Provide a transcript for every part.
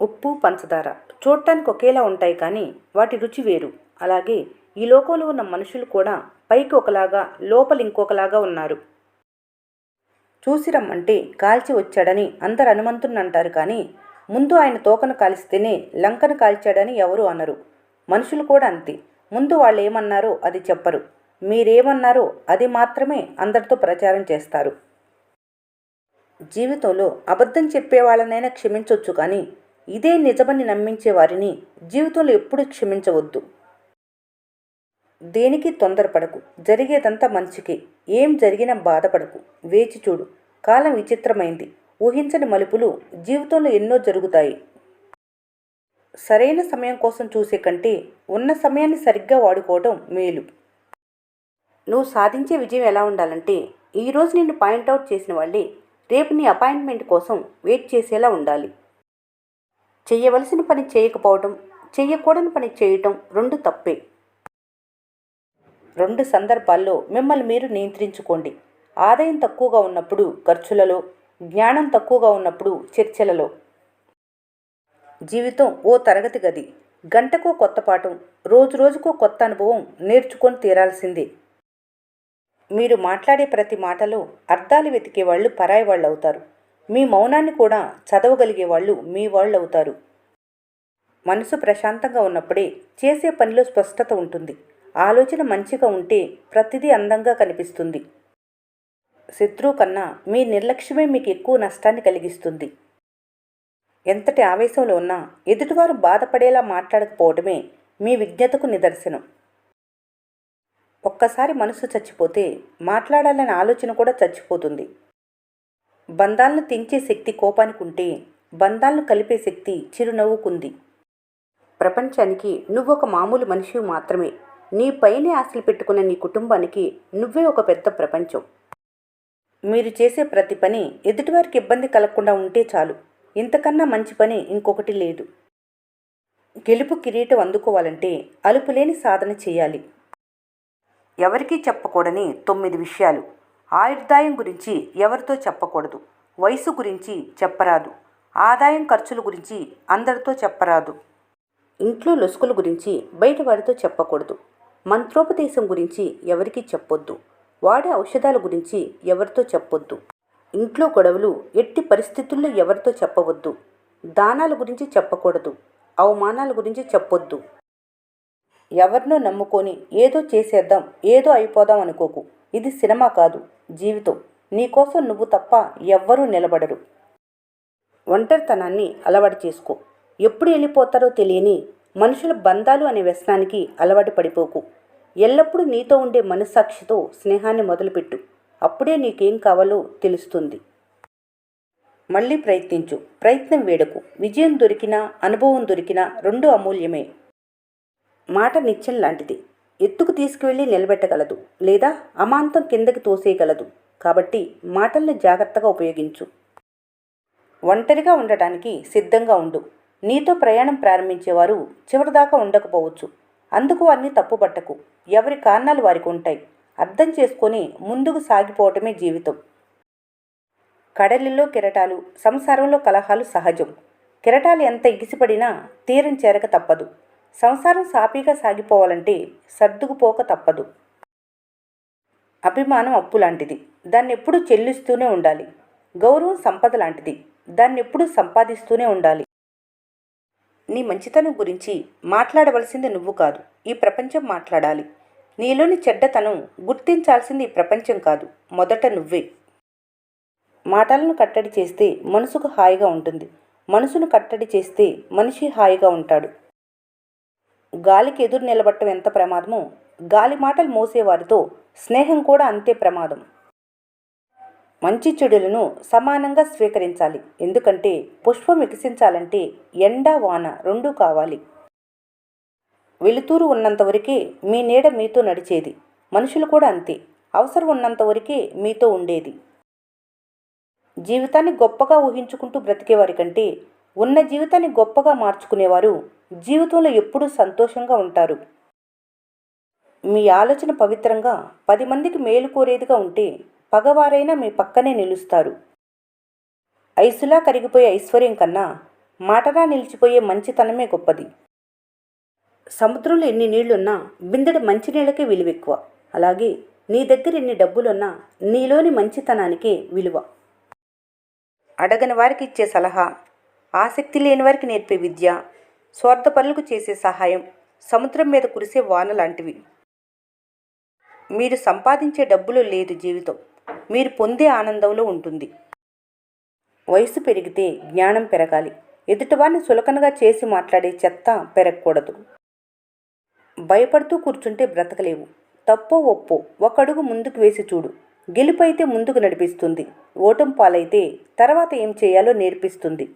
ఉప్పు, పంచదార చూడటానికి ఒకేలా ఉంటాయి కానీ వాటి రుచి వేరు. అలాగే ఈ లోకంలో ఉన్న మనుషులు కూడా పైకి ఒకలాగా, లోపల ఇంకొకలాగా ఉన్నారు. చూసి రమ్మంటే కాల్చి వచ్చాడని అందరు హనుమంతుణ్ణంటారు కానీ ముందు ఆయన తోకను కాల్చితేనే లంకను కాల్చాడని ఎవరూ అనరు. మనుషులు కూడా అంతే. ముందు వాళ్ళు ఏమన్నారో అది చెప్పరు. మీరేమన్నారో అది మాత్రమే అందరితో ప్రచారం చేస్తారు. జీవితంలో అబద్ధం చెప్పే వాళ్ళనైనా క్షమించవచ్చు కానీ ఇదే నిజమని నమ్మించే వారిని జీవితంలో ఎప్పుడూ క్షమించవద్దు. దేనికి తొందరపడకు. జరిగేదంతా మంచికే. ఏం జరిగినా బాధపడకు. వేచి చూడు. కాలం విచిత్రమైంది. ఊహించని మలుపులు జీవితంలో ఎన్నో జరుగుతాయి. సరైన సమయం కోసం చూసే కంటే ఉన్న సమయాన్ని సరిగ్గా వాడుకోవడం మేలు. నువ్వు సాధించే విజయం ఎలా ఉండాలంటే ఈరోజు నిన్ను పాయింట్అవుట్ చేసిన వాళ్ళే రేపు నీ అపాయింట్మెంట్ కోసం వెయిట్ చేసేలా ఉండాలి. చెయ్యవలసిన పని చేయకపోవడం, చెయ్యకూడని పని చేయటం రెండు తప్పే. రెండు సందర్భాల్లో మిమ్మల్ని మీరు నియంత్రించుకోండి. ఆదాయం తక్కువగా ఉన్నప్పుడు ఖర్చులలో, జ్ఞానం తక్కువగా ఉన్నప్పుడు చర్చలలో. జీవితం ఓ తరగతి గది. గంటకో కొత్త పాఠం, రోజు రోజుకో కొత్త అనుభవం నేర్చుకొని తీరాల్సిందే. మీరు మాట్లాడే ప్రతి మాటలో అర్థాలు వెతికే వాళ్ళు పరాయి వాళ్ళు అవుతారు. మీ మౌనాన్ని కూడా చదవగలిగే వాళ్ళు మీ వాళ్ళు అవుతారు. మనసు ప్రశాంతంగా ఉన్నప్పుడే చేసే పనిలో స్పష్టత ఉంటుంది. ఆలోచన మంచిగా ఉంటే ప్రతిదీ అందంగా కనిపిస్తుంది. శత్రువు కన్నా మీ నిర్లక్ష్యమే మీకు ఎక్కువ నష్టాన్ని కలిగిస్తుంది. ఎంతటి ఆవేశంలో ఉన్నా ఎదుటివారు బాధపడేలా మాట్లాడకపోవడమే మీ విజ్ఞతకు నిదర్శనం. ఒక్కసారి మనసు చచ్చిపోతే మాట్లాడాలనే ఆలోచన కూడా చచ్చిపోతుంది. బంధాలను తెంచే శక్తి కోపానికి ఉంటే బంధాలను కలిపే శక్తి చిరునవ్వుకుంది. ప్రపంచానికి నువ్వొక మామూలు మనిషివి మాత్రమే. నీ పైనే ఆశలు పెట్టుకున్న నీ కుటుంబానికి నువ్వే ఒక పెద్ద ప్రపంచం. మీరు చేసే ప్రతి పని ఎదుటివారికి ఇబ్బంది కలగకుండా ఉంటే చాలు. ఇంతకన్నా మంచి పని ఇంకొకటి లేదు. గెలుపు కిరీటం అందుకోవాలంటే అలుపులేని సాధన చేయాలి. ఎవరికీ చెప్పకూడని 9 విషయాలు. ఆయుర్దాయం గురించి ఎవరితో చెప్పకూడదు. వయసు గురించి చెప్పరాదు. ఆదాయం ఖర్చుల గురించి అందరితో చెప్పరాదు. ఇంట్లో లొసుకుల గురించి బయట వారితో చెప్పకూడదు. మంత్రోపదేశం గురించి ఎవరికీ చెప్పొద్దు. వాడే ఔషధాల గురించి ఎవరితో చెప్పొద్దు. ఇంట్లో గొడవలు ఎట్టి పరిస్థితుల్లో ఎవరితో చెప్పవద్దు. దానాల గురించి చెప్పకూడదు. అవమానాల గురించి చెప్పొద్దు. ఎవరినో నమ్ముకొని ఏదో చేసేద్దాం, ఏదో అయిపోదాం అనుకోకు. ఇది సినిమా కాదు, జీవితం. నీకోసం నువ్వు తప్ప ఎవ్వరూ నిలబడరు. ఒంటరితనాన్ని అలవాటు చేసుకో. ఎప్పుడు వెళ్ళిపోతారో తెలియని మనుషుల బంధాలు అనే వ్యసనానికి అలవాటు పడిపోకు. ఎల్లప్పుడూ నీతో ఉండే మనస్సాక్షితో స్నేహాన్ని మొదలుపెట్టు. అప్పుడే నీకేం కావాలో తెలుస్తుంది. మళ్ళీ ప్రయత్నించు. ప్రయత్నం వేడకు. విజయం దొరికినా అనుభవం దొరికినా రెండూ అమూల్యమే. మాట నిత్యం లాంటిది. ఎత్తుకు తీసుకువెళ్ళి నిలబెట్టగలదు లేదా అమాంతం కిందకి తోసేయగలదు. కాబట్టి మాటల్ని జాగ్రత్తగా ఉపయోగించు. ఒంటరిగా ఉండటానికి సిద్ధంగా ఉండు. నీతో ప్రయాణం ప్రారంభించేవారు చివరిదాకా ఉండకపోవచ్చు. అందుకు వారిని తప్పుపట్టకు. ఎవరి కారణాలు వారికి ఉంటాయి. అర్థం చేసుకొని ముందుకు సాగిపోవటమే జీవితం. కడలిలో కెరటాలు, సంసారంలో కలహాలు సహజం. కెరటాలు ఎంత ఎగిసిపడినా తీరం చేరక తప్పదు. సంసారం సాఫీగా సాగిపోవాలంటే సర్దుకుపోక తప్పదు. అభిమానం అప్పు లాంటిది. దాన్ని ఎప్పుడూ చెల్లిస్తూనే ఉండాలి. గౌరవం సంపద లాంటిది. దాన్ని ఎప్పుడూ సంపాదిస్తూనే ఉండాలి. నీ మంచితనం గురించి మాట్లాడవలసింది నువ్వు కాదు, ఈ ప్రపంచం మాట్లాడాలి. నీలోని చెడ్డతనం గుర్తించాల్సింది ఈ ప్రపంచం కాదు, మొదట నువ్వే. మాటలను కట్టడి చేస్తే మనసుకు హాయిగా ఉంటుంది. మనసును కట్టడి చేస్తే మనిషి హాయిగా ఉంటాడు. గాలికి ఎదురు నిలబట్టం ఎంత ప్రమాదమో గాలి మాటలు మోసేవారితో స్నేహం కూడా అంతే ప్రమాదం. మంచి చెడులను సమానంగా స్వీకరించాలి. ఎందుకంటే పుష్పం వికసించాలంటే ఎండ వాన రెండూ కావాలి. వెలుతురు ఉన్నంతవరకే మీ నీడ మీతో నడిచేది. మనుషులు కూడా అంతే. అవసరం ఉన్నంతవరకే మీతో ఉండేది. జీవితాన్ని గొప్పగా ఊహించుకుంటూ బ్రతికేవారి కంటే ఉన్న జీవితాన్ని గొప్పగా మార్చుకునేవారు జీవితంలో ఎప్పుడూ సంతోషంగా ఉంటారు. మీ ఆలోచన పవిత్రంగా 10 మందికి మేలు కోరేదిగా ఉంటే పగవారైనా మీ పక్కనే నిలుస్తారు. ఐసులా కరిగిపోయే ఐశ్వర్యం కన్నా మాటలా నిలిచిపోయే మంచితనమే గొప్పది. సముద్రంలో ఎన్ని నీళ్లున్నా బిందెడు మంచినీళ్ళకే విలువెక్కువ. అలాగే నీ దగ్గర ఎన్ని డబ్బులున్నా నీలోని మంచితనానికే విలువ. అడగని వారికి ఇచ్చే సలహా, ఆసక్తి లేని వారికి నేర్పే విద్య, స్వార్థపరులకు చేసే సహాయం సముద్రం మీద కురిసే వాన లాంటివి. మీరు సంపాదించే డబ్బులో లేదు జీవితం, మీరు పొందే ఆనందంలో ఉంటుంది. వయసు పెరిగితే జ్ఞానం పెరగాలి. ఎదుటివారిని చులకనగా చేసి మాట్లాడే చెత్త పెరగకూడదు. భయపడుతూ కూర్చుంటే బ్రతకలేవు. తప్పో ఒప్పో ఒక అడుగు ముందుకు వేసి చూడు. గెలుపైతే ముందుకు నడిపిస్తుంది, ఓటం పాలైతే తర్వాత ఏం చేయాలో నేర్పిస్తుంది.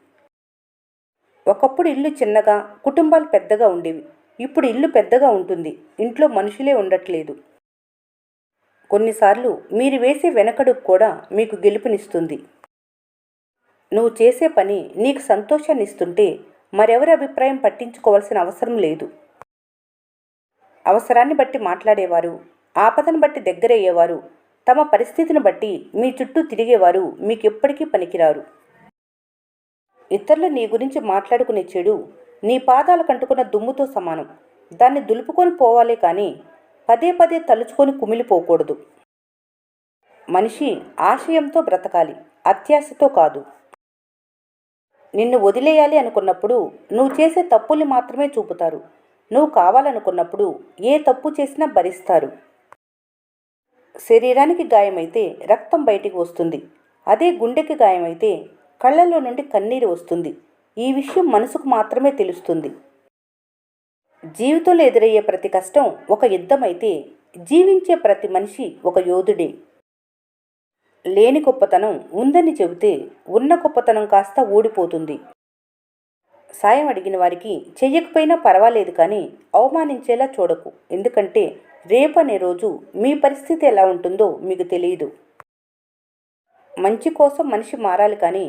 ఒకప్పుడు ఇల్లు చిన్నగా, కుటుంబాలు పెద్దగా ఉండేవి. ఇప్పుడు ఇల్లు పెద్దగా ఉంటుంది, ఇంట్లో మనుషులే ఉండట్లేదు. కొన్నిసార్లు మీరు వేసే వెనకడుగు కూడా మీకు గెలుపునిస్తుంది. నువ్వు చేసే పని నీకు సంతోషాన్ని ఇస్తుంటే మరెవరి అభిప్రాయం పట్టించుకోవాల్సిన అవసరం లేదు. అవసరాన్ని బట్టి మాట్లాడేవారు, ఆపదను బట్టి దగ్గరయ్యేవారు, తమ పరిస్థితిని బట్టి మీ చుట్టూ తిరిగేవారు మీకెప్పటికీ పనికిరారు. ఇతరులు నీ గురించి మాట్లాడుకునే చెడు నీ పాదాలు కంటుకున్న దుమ్ముతో సమానం. దాన్ని దులుపుకొని పోవాలే కానీ పదే పదే తలుచుకొని కుమిలిపోకూడదు. మనిషి ఆశయంతో బ్రతకాలి, అత్యాశతో కాదు. నిన్ను వదిలేయాలి అనుకున్నప్పుడు నువ్వు చేసే తప్పుల్ని మాత్రమే చూపుతారు. నువ్వు కావాలనుకున్నప్పుడు ఏ తప్పు చేసినా భరిస్తారు. శరీరానికి గాయమైతే రక్తం బయటికి వస్తుంది. అదే గుండెకి గాయమైతే కళ్ళల్లో నుండి కన్నీరు వస్తుంది. ఈ విషయం మనసుకు మాత్రమే తెలుస్తుంది. జీవితంలో ఎదురయ్యే ప్రతి కష్టం ఒక యుద్ధమైతే జీవించే ప్రతి మనిషి ఒక యోధుడే. లేని గొప్పతనం ఉందని చెబితే ఉన్న గొప్పతనం కాస్త ఓడిపోతుంది. సాయం అడిగిన వారికి చెయ్యకపోయినా పర్వాలేదు కానీ అవమానించేలా చూడకు. ఎందుకంటే రేపు అనే రోజు మీ పరిస్థితి ఎలా ఉంటుందో మీకు తెలియదు. మంచి కోసం మనిషి మారాలి కానీ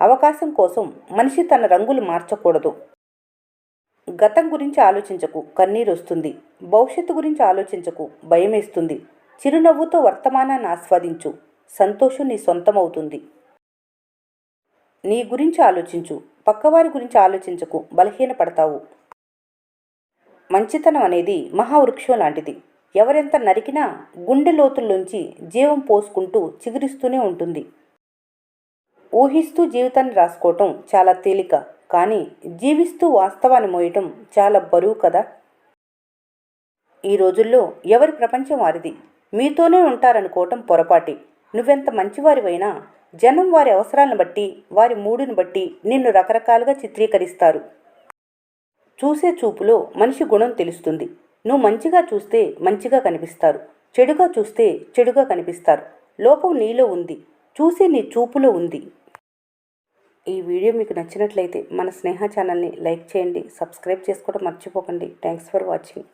అవకాశం కోసం మనిషి తన రంగులు మార్చకూడదు. గతం గురించి ఆలోచించకు, కన్నీరు వస్తుంది. భవిష్యత్తు గురించి ఆలోచించకు, భయమేస్తుంది. చిరునవ్వుతో వర్తమానాన్ని ఆస్వాదించు, సంతోషం నీ సొంతమవుతుంది. నీ గురించి ఆలోచించు, పక్కవారి గురించి ఆలోచించకు, బలహీనపడతావు. మంచితనం అనేది మహావృక్షం లాంటిది. ఎవరెంత నరికినా గుండె లోతుల్లోంచి జీవం పోసుకుంటూ చిగురిస్తూనే ఉంటుంది. ఊహిస్తూ జీవితాన్ని రాసుకోవటం చాలా తేలిక, కానీ జీవిస్తూ వాస్తవాన్ని మోయటం చాలా బరువు కదా. ఈ రోజుల్లో ఎవరి ప్రపంచం వారిది. మీతోనే ఉంటారనుకోవటం పొరపాటే. నువ్వెంత మంచివారివైనా జనం వారి అవసరాలను బట్టి, వారి మూడుని బట్టి నిన్ను రకరకాలుగా చిత్రీకరిస్తారు. చూసే చూపులో మనిషి గుణం తెలుస్తుంది. నువ్వు మంచిగా చూస్తే మంచిగా కనిపిస్తారు, చెడుగా చూస్తే చెడుగా కనిపిస్తారు. లోపం నీలో ఉంది, చూసే నీ చూపులో ఉంది. ఈ వీడియో మీకు నచ్చినట్లయితే మన స్నేహ ఛానల్ని లైక్ చేయండి, సబ్స్క్రైబ్ చేసుకోవడం మర్చిపోకండి. Thanks for watching.